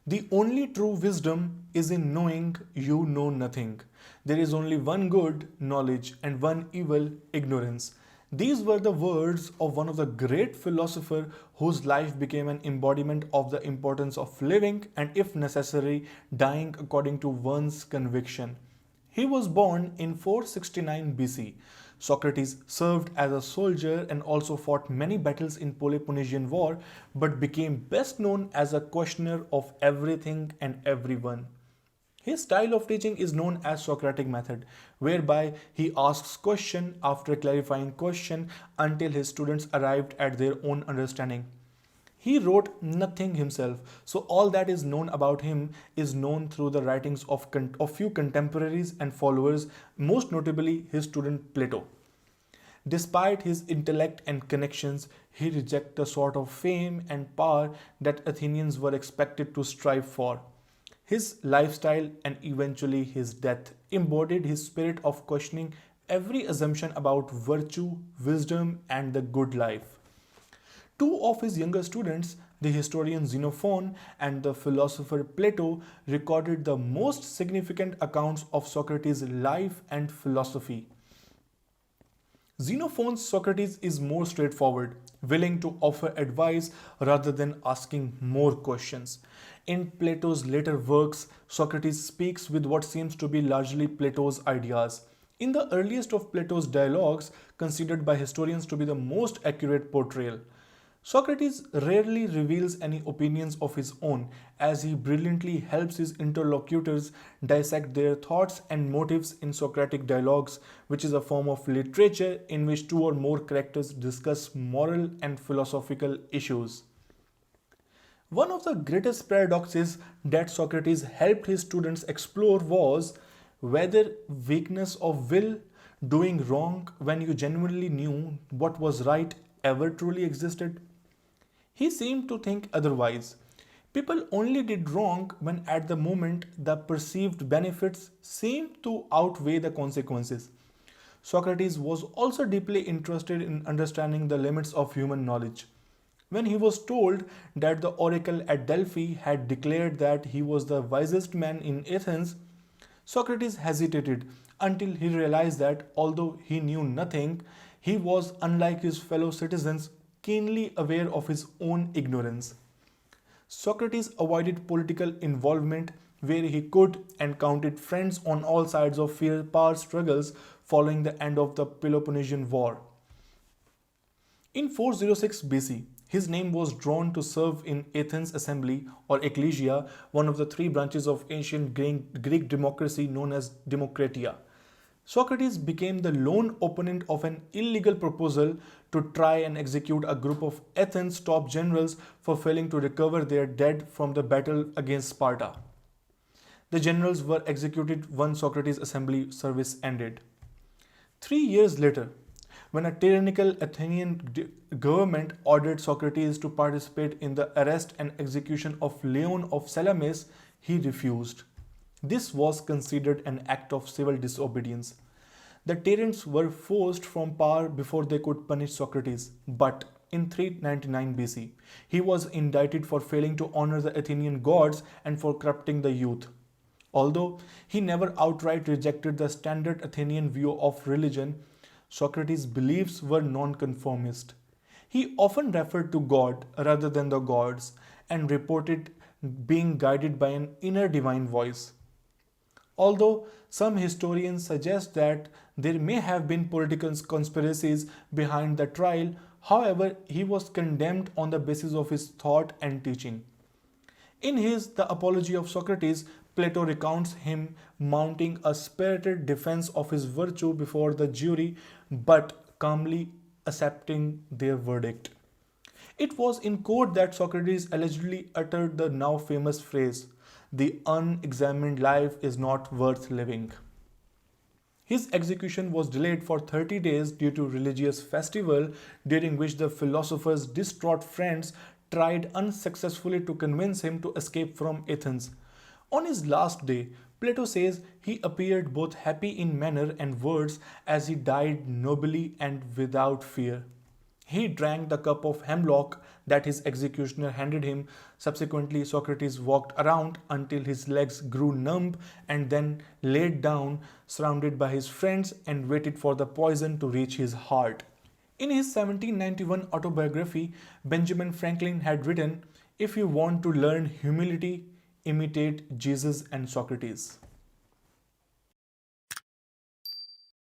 The only true wisdom is in knowing you know nothing. There is only one good, knowledge, and one evil, ignorance. These were the words of one of the great philosophers whose life became an embodiment of the importance of living and, if necessary, dying according to one's conviction. He was born in 469 BC. Socrates served as a soldier and also fought many battles in Peloponnesian War, but became best known as a questioner of everything and everyone. His style of teaching is known as Socratic method, whereby he asks question after clarifying question until his students arrived at their own understanding. He wrote nothing himself, so all that is known about him is known through the writings of few contemporaries and followers, most notably his student Plato. Despite his intellect and connections, he rejected the sort of fame and power that Athenians were expected to strive for. His lifestyle and eventually his death embodied his spirit of questioning every assumption about virtue, wisdom, and the good life. Two of his younger students, the historian Xenophon and the philosopher Plato, recorded the most significant accounts of Socrates' life and philosophy. Xenophon's Socrates is more straightforward, willing to offer advice rather than asking more questions. In Plato's later works, Socrates speaks with what seems to be largely Plato's ideas. In the earliest of Plato's dialogues, considered by historians to be the most accurate portrayal, Socrates rarely reveals any opinions of his own, as he brilliantly helps his interlocutors dissect their thoughts and motives in Socratic dialogues, which is a form of literature in which two or more characters discuss moral and philosophical issues. One of the greatest paradoxes that Socrates helped his students explore was whether weakness of will, doing wrong when you genuinely knew what was right, ever truly existed. He seemed to think otherwise. People only did wrong when at the moment the perceived benefits seemed to outweigh the consequences. Socrates was also deeply interested in understanding the limits of human knowledge. When he was told that the oracle at Delphi had declared that he was the wisest man in Athens, Socrates hesitated until he realized that although he knew nothing, he was, unlike his fellow citizens, keenly aware of his own ignorance. Socrates avoided political involvement where he could and counted friends on all sides of power struggles following the end of the Peloponnesian War. In 406 BC, his name was drawn to serve in Athens assembly or ecclesia, one of the three branches of ancient Greek democracy known as democratia. Socrates became the lone opponent of an illegal proposal to try and execute a group of Athens' top generals for failing to recover their dead from the battle against Sparta. The generals were executed once Socrates' assembly service ended. 3 years later, when a tyrannical Athenian government ordered Socrates to participate in the arrest and execution of Leon of Salamis, he refused. This was considered an act of civil disobedience. The tyrants were forced from power before they could punish Socrates, but in 399 BC, he was indicted for failing to honor the Athenian gods and for corrupting the youth. Although he never outright rejected the standard Athenian view of religion, Socrates' beliefs were nonconformist. He often referred to God rather than the gods and reported being guided by an inner divine voice. Although some historians suggest that there may have been political conspiracies behind the trial, however, he was condemned on the basis of his thought and teaching. In his The Apology of Socrates, Plato recounts him mounting a spirited defense of his virtue before the jury but calmly accepting their verdict. It was in court that Socrates allegedly uttered the now famous phrase, "The unexamined life is not worth living." His execution was delayed for 30 days due to religious festival during which the philosopher's distraught friends tried unsuccessfully to convince him to escape from Athens. On his last day, Plato says he appeared both happy in manner and words as he died nobly and without fear. He drank the cup of hemlock that his executioner handed him. Subsequently, Socrates walked around until his legs grew numb and then laid down, surrounded by his friends, and waited for the poison to reach his heart. In his 1791 autobiography, Benjamin Franklin had written, "If you want to learn humility, imitate Jesus and Socrates."